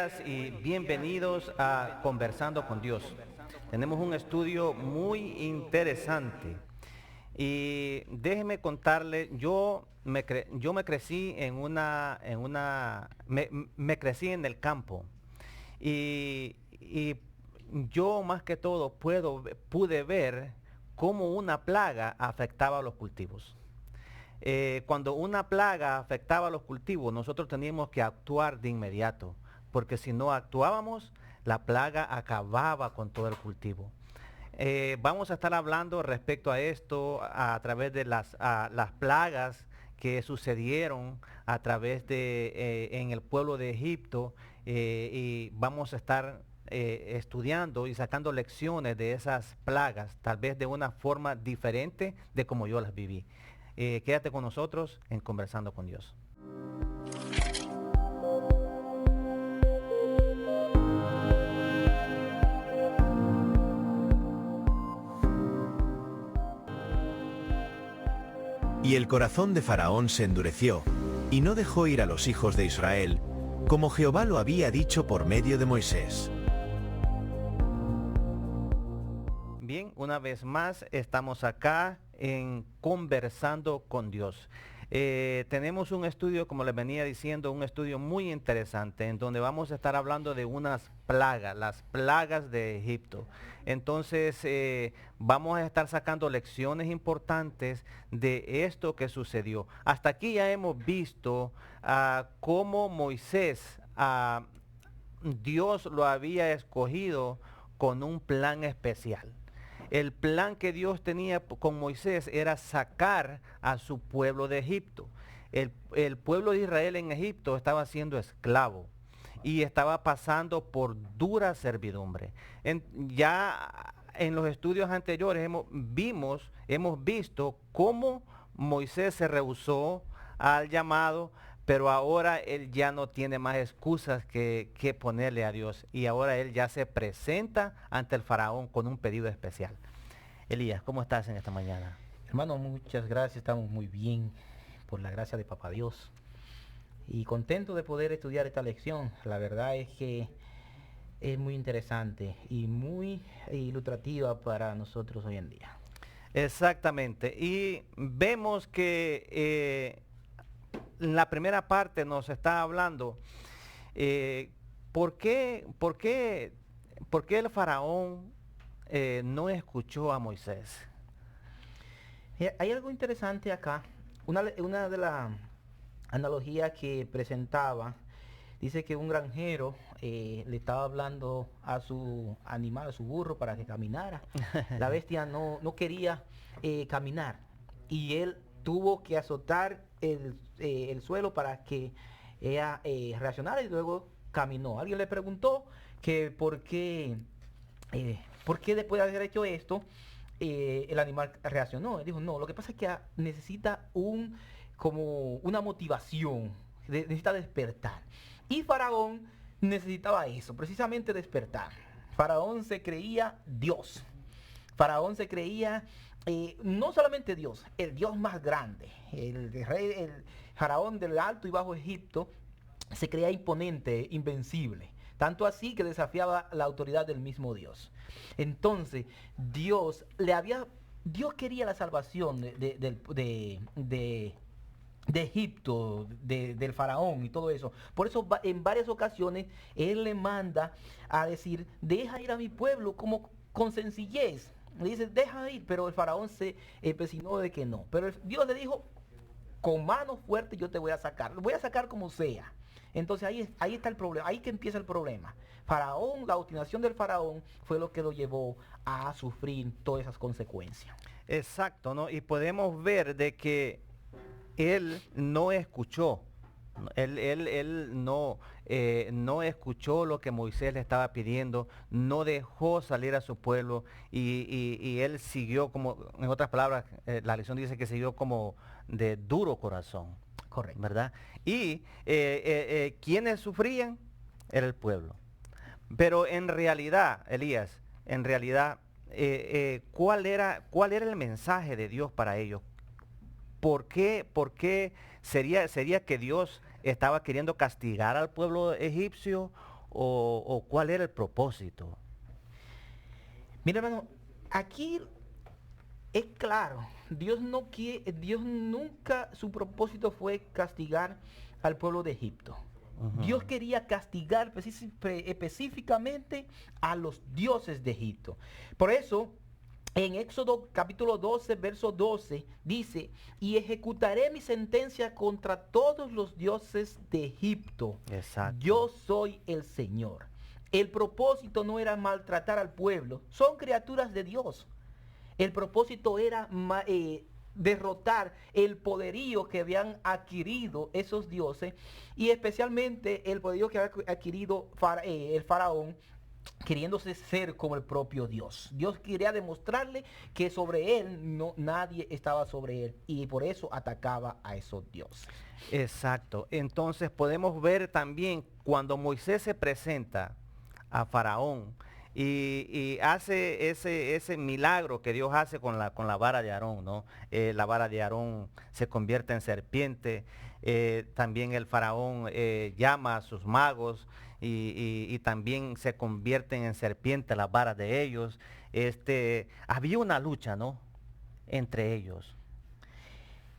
días y bienvenidos a Conversando con Dios. Tenemos un estudio muy interesante y déjeme contarle, yo me crecí me crecí en el campo y yo más que todo pude ver cómo una plaga afectaba a los cultivos. Cuando una plaga afectaba a los cultivos, nosotros teníamos que actuar de inmediato, porque si no actuábamos, la plaga acababa con todo el cultivo. Vamos a estar hablando respecto a esto a través de las plagas que sucedieron a través en el pueblo de Egipto, y vamos a estar estudiando y sacando lecciones de esas plagas, tal vez de una forma diferente de como yo las viví. Quédate con nosotros en Conversando con Dios. Y el corazón de Faraón se endureció, y no dejó ir a los hijos de Israel, como Jehová lo había dicho por medio de Moisés. Bien, una vez más estamos acá en Conversando con Dios. Tenemos un estudio, como les venía diciendo, un estudio muy interesante en donde vamos a estar hablando de unas plagas, las plagas de Egipto. Entonces vamos a estar sacando lecciones importantes de esto que sucedió. Hasta aquí ya hemos visto cómo Moisés, Dios lo había escogido con un plan especial. El plan que Dios tenía con Moisés era sacar a su pueblo de Egipto. El pueblo de Israel en Egipto estaba siendo esclavo y estaba pasando por dura servidumbre. Ya en los estudios anteriores hemos visto cómo Moisés se rehusó al llamado, pero ahora él ya no tiene más excusas que ponerle a Dios. Y ahora él ya se presenta ante el faraón con un pedido especial. Elías, ¿cómo estás en esta mañana? Hermano, muchas gracias, estamos muy bien por la gracia de Papá Dios. Y contento de poder estudiar esta lección. La verdad es que es muy interesante y muy ilustrativa para nosotros hoy en día. Exactamente. Y vemos que en la primera parte nos está hablando ¿por qué el faraón no escuchó a Moisés? Hay algo interesante acá. Una de las analogías que presentaba, dice que un granjero le estaba hablando a su animal, a su burro, para que caminara. La bestia no quería caminar y él tuvo que azotar el suelo para que ella reaccionara y luego caminó. Alguien le preguntó que por qué después de haber hecho esto, el animal reaccionó. Él dijo, no, lo que pasa es que necesita como una motivación, necesita despertar. Y Faraón necesitaba eso, precisamente despertar. Faraón se creía Dios. Faraón se creía no solamente Dios, el Dios más grande. El faraón del Alto y Bajo Egipto se creía imponente, invencible. Tanto así que desafiaba la autoridad del mismo Dios. Entonces, Dios quería la salvación de Egipto, del faraón y todo eso. Por eso en varias ocasiones Él le manda a decir, deja ir a mi pueblo como con sencillez. Le dice, deja ir, pero el faraón se empecinó de que no. Pero Dios le dijo, con mano fuerte yo te voy a sacar. Lo voy a sacar como sea. Entonces ahí está el problema, ahí que empieza el problema. Faraón, la obstinación del faraón fue lo que lo llevó a sufrir todas esas consecuencias. Exacto, ¿no? Y podemos ver de que él no escuchó. Él no escuchó lo que Moisés le estaba pidiendo, no dejó salir a su pueblo y él siguió como, en otras palabras, la lección dice que siguió como de duro corazón. Correcto. ¿Verdad? Y ¿quiénes sufrían? Era el pueblo. Pero en realidad, Elías, ¿cuál era el mensaje de Dios para ellos? ¿Por qué sería que Dios estaba queriendo castigar al pueblo egipcio o cuál era el propósito? Mira, hermano, aquí es claro, Dios nunca, su propósito fue castigar al pueblo de Egipto. Dios quería castigar específicamente a los dioses de Egipto. Por eso, en Éxodo capítulo 12, verso 12, dice, y ejecutaré mi sentencia contra todos los dioses de Egipto. Exacto. Yo soy el Señor. El propósito no era maltratar al pueblo, son criaturas de Dios. El propósito era derrotar el poderío que habían adquirido esos dioses y especialmente el poderío que había adquirido el faraón, queriéndose ser como el propio Dios. Dios quería demostrarle que sobre él nadie estaba sobre él y por eso atacaba a esos dioses. Exacto. Entonces podemos ver también cuando Moisés se presenta a Faraón y hace ese milagro que Dios hace con la vara de Aarón, ¿no? La vara de Aarón se convierte en serpiente. También el Faraón llama a sus magos y también se convierten en serpiente las varas de ellos. Había una lucha, ¿no?, entre ellos.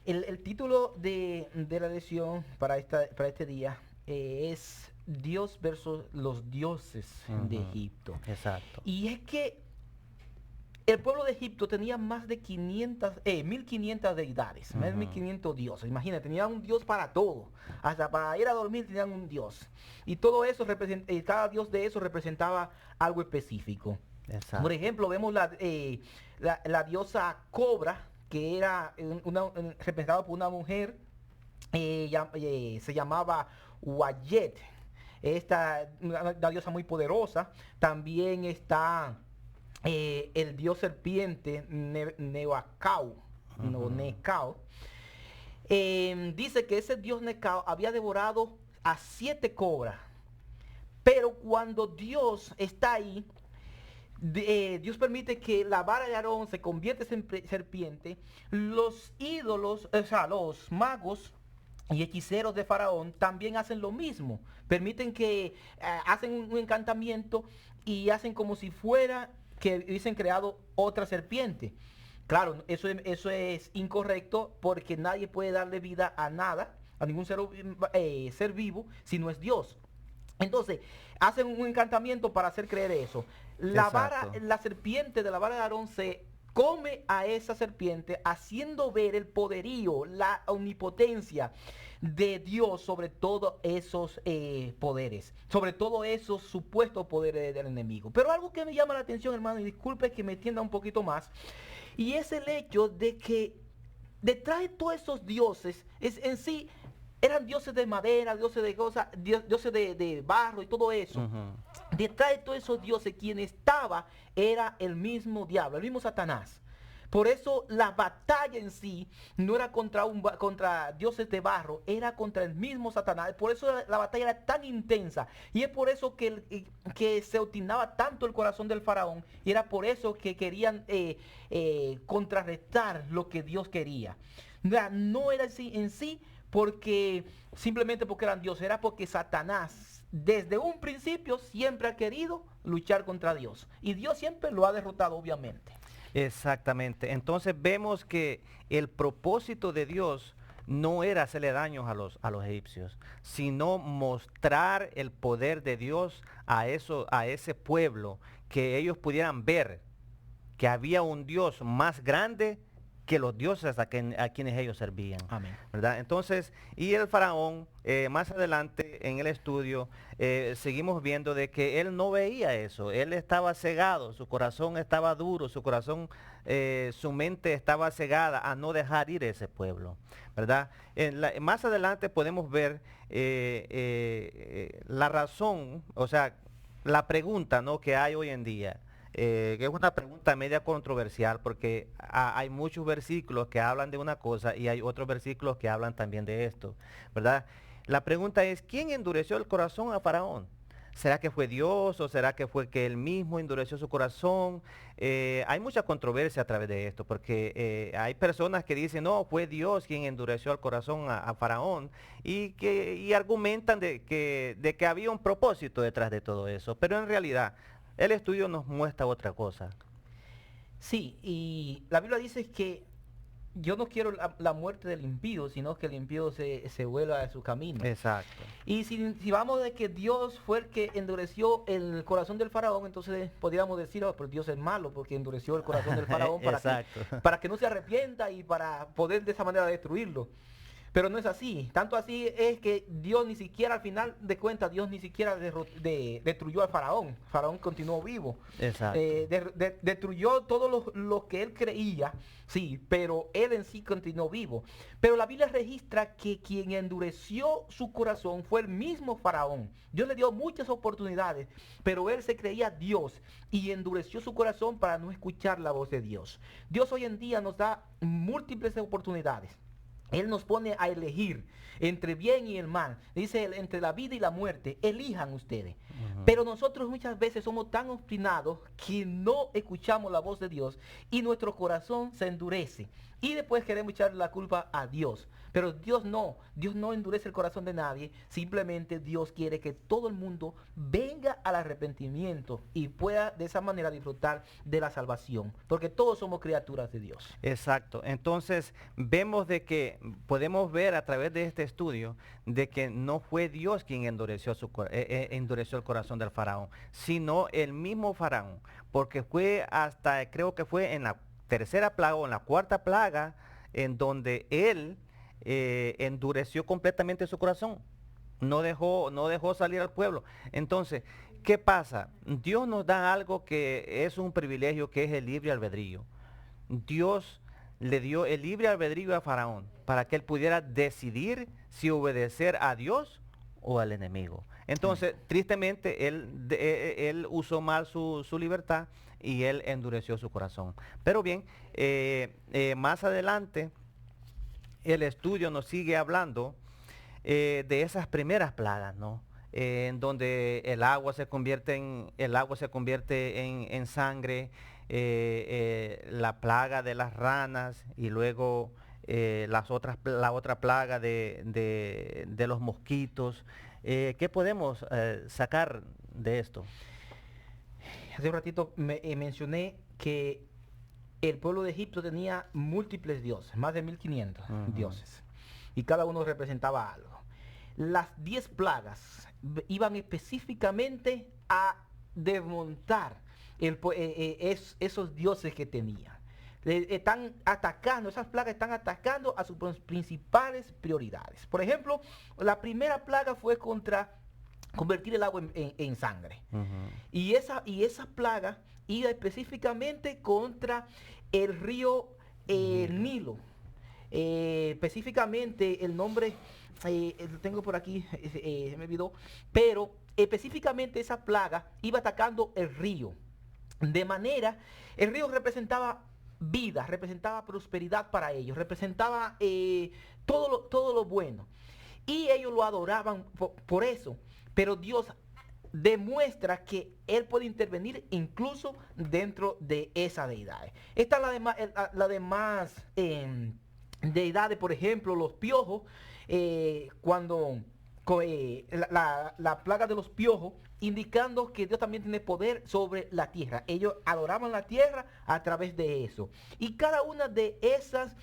El título de la lección para este día es Dios versus los dioses de Egipto. Exacto. Y es que el pueblo de Egipto tenía más de 1500 deidades, más de 1500 dioses. Imagínate, tenían un dios para todo. Hasta para ir a dormir tenían un dios. Y todo eso, cada dios de eso representaba algo específico. Exacto. Por ejemplo, vemos la diosa Cobra, que era representada por una mujer, se llamaba Wayet. Esta una diosa muy poderosa. También está el dios serpiente Nekau. Dice que ese dios Nekau había devorado a 7 cobras. Pero cuando Dios está ahí, Dios permite que la vara de Aarón se convierta en serpiente. Los ídolos, o sea, los magos y hechiceros de Faraón también hacen lo mismo. Permiten que hacen un encantamiento y hacen como si fuera que hubiesen creado otra serpiente. Claro, eso es incorrecto porque nadie puede darle vida a nada, a ningún ser vivo, si no es Dios. Entonces, hacen un encantamiento para hacer creer eso. La serpiente de la vara de Aarón se come a esa serpiente, haciendo ver el poderío, la omnipotencia de Dios sobre todos esos poderes, sobre todo esos supuestos poderes del enemigo. Pero algo que me llama la atención, hermano, y disculpe que me entienda un poquito más, y es el hecho de que detrás de todos esos dioses, en sí, eran dioses de madera, dioses de cosas, dioses de barro y todo eso. Detrás de todos esos dioses, quien estaba era el mismo diablo, el mismo Satanás. Por eso la batalla en sí no era contra dioses de barro, era contra el mismo Satanás. Por eso la batalla era tan intensa. Y es por eso que se obstinaba tanto el corazón del faraón. Y era por eso que querían contrarrestar lo que Dios quería. No era así en sí simplemente porque eran dioses, era porque Satanás desde un principio siempre ha querido luchar contra Dios. Y Dios siempre lo ha derrotado, obviamente. Exactamente. Entonces vemos que el propósito de Dios no era hacerle daños a los egipcios, sino mostrar el poder de Dios a ese pueblo, que ellos pudieran ver que había un Dios más grande que los dioses a quienes ellos servían. Amén. ¿Verdad? Entonces, y el faraón, más adelante en el estudio, seguimos viendo de que él no veía eso, él estaba cegado, su corazón estaba duro, su mente estaba cegada a no dejar ir ese pueblo, ¿verdad? Más adelante podemos ver la razón, o sea, la pregunta, ¿no?, que hay hoy en día. Que es una pregunta media controversial porque hay muchos versículos que hablan de una cosa y hay otros versículos que hablan también de esto, ¿verdad? La pregunta es, ¿quién endureció el corazón a Faraón? ¿Será que fue Dios o será que fue que él mismo endureció su corazón? Hay mucha controversia a través de esto, porque hay personas que dicen, no, fue Dios quien endureció el corazón a Faraón, y argumentan de que había un propósito detrás de todo eso, pero en realidad el estudio nos muestra otra cosa. Sí, y la Biblia dice que yo no quiero la muerte del impío, sino que el impío se vuelva de su camino. Exacto. Y si vamos de que Dios fue el que endureció el corazón del faraón, entonces podríamos decir, oh, pero Dios es malo porque endureció el corazón del faraón Exacto. para que no se arrepienta y para poder de esa manera destruirlo. Pero no es así. Tanto así es que Dios ni siquiera, al final de cuentas, Dios ni siquiera destruyó al faraón. Faraón continuó vivo. Exacto. Destruyó todo lo que él creía, sí, pero él en sí continuó vivo. Pero la Biblia registra que quien endureció su corazón fue el mismo faraón. Dios le dio muchas oportunidades, pero él se creía Dios y endureció su corazón para no escuchar la voz de Dios. Dios hoy en día nos da múltiples oportunidades. Él nos pone a elegir entre bien y el mal. Dice él, entre la vida y la muerte, elijan ustedes. Pero nosotros muchas veces somos tan obstinados que no escuchamos la voz de Dios y nuestro corazón se endurece. Y después queremos echar la culpa a Dios. Pero Dios no endurece el corazón de nadie. Simplemente Dios quiere que todo el mundo venga al arrepentimiento y pueda de esa manera disfrutar de la salvación. Porque todos somos criaturas de Dios. Exacto. Entonces vemos de que podemos ver a través de este estudio de que no fue Dios quien endureció el corazón del faraón, sino el mismo faraón, porque fue hasta, creo que fue en la tercera plaga o en la cuarta plaga en donde él endureció completamente su corazón. No dejó salir al pueblo. Entonces, ¿qué pasa? Dios nos da algo que es un privilegio, que es el libre albedrío. Dios le dio el libre albedrío a Faraón para que él pudiera decidir si obedecer a Dios o al enemigo. Entonces, tristemente, él usó mal su libertad y él endureció su corazón. Pero bien, más adelante, el estudio nos sigue hablando de esas primeras plagas, ¿no? En donde el agua se convierte en sangre, la plaga de las ranas y luego la otra plaga de los mosquitos. ¿Qué podemos sacar de esto? Hace un ratito mencioné que el pueblo de Egipto tenía múltiples dioses, más de 1500 dioses, y cada uno representaba algo. Las 10 plagas iban específicamente a desmontar esos dioses que tenían. Están atacando, esas plagas están atacando a sus principales prioridades. Por ejemplo, la primera plaga fue contra convertir el agua en sangre. Y esa plaga iba específicamente contra el río Nilo. Específicamente el nombre, lo tengo por aquí, se me olvidó, pero específicamente esa plaga iba atacando el río. De manera, el río representaba vida, representaba prosperidad para ellos, representaba todo lo bueno. Y ellos lo adoraban por eso. Pero Dios demuestra que Él puede intervenir incluso dentro de esa deidad. Están las demás deidades, por ejemplo, los piojos, cuando la plaga de los piojos, indicando que Dios también tiene poder sobre la tierra. Ellos adoraban la tierra a través de eso. Y cada una de esas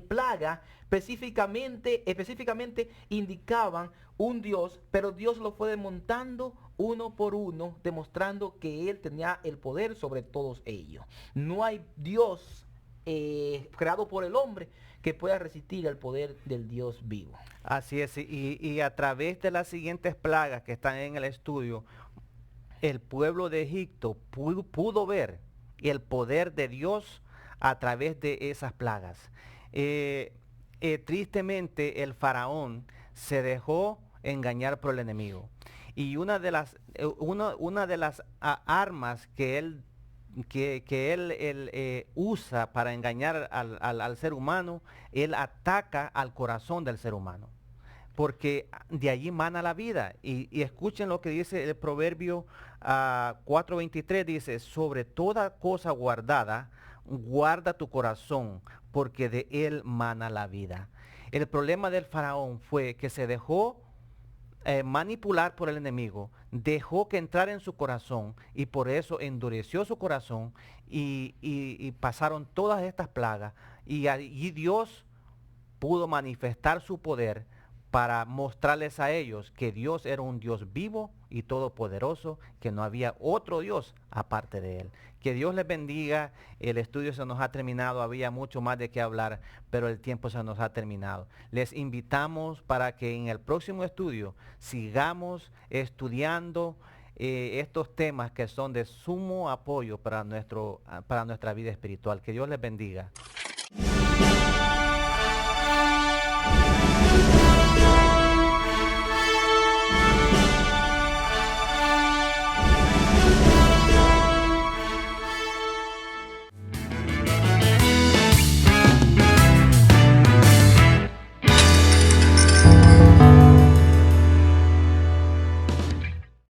plagas específicamente indicaban un Dios, pero Dios lo fue desmontando uno por uno, demostrando que Él tenía el poder sobre todos ellos. No hay Dios creado por el hombre que pueda resistir el poder del Dios vivo. Así es, y a través de las siguientes plagas que están en el estudio, el pueblo de Egipto pudo ver el poder de Dios a través de esas plagas. Tristemente el faraón se dejó engañar por el enemigo, y una de las armas que él usa para engañar al ser humano, él ataca al corazón del ser humano. porque de allí mana la vida. Y escuchen lo que dice el Proverbio 4:23, dice, sobre toda cosa guardada, guarda tu corazón, porque de él mana la vida. El problema del faraón fue que se dejó manipular por el enemigo, dejó que entrara en su corazón y por eso endureció su corazón y pasaron todas estas plagas y allí Dios pudo manifestar su poder para mostrarles a ellos que Dios era un Dios vivo y todopoderoso, que no había otro Dios aparte de él. Que Dios les bendiga. El estudio se nos ha terminado, había mucho más de qué hablar, pero el tiempo se nos ha terminado. Les invitamos para que en el próximo estudio sigamos estudiando estos temas que son de sumo apoyo para nuestra vida espiritual. Que Dios les bendiga.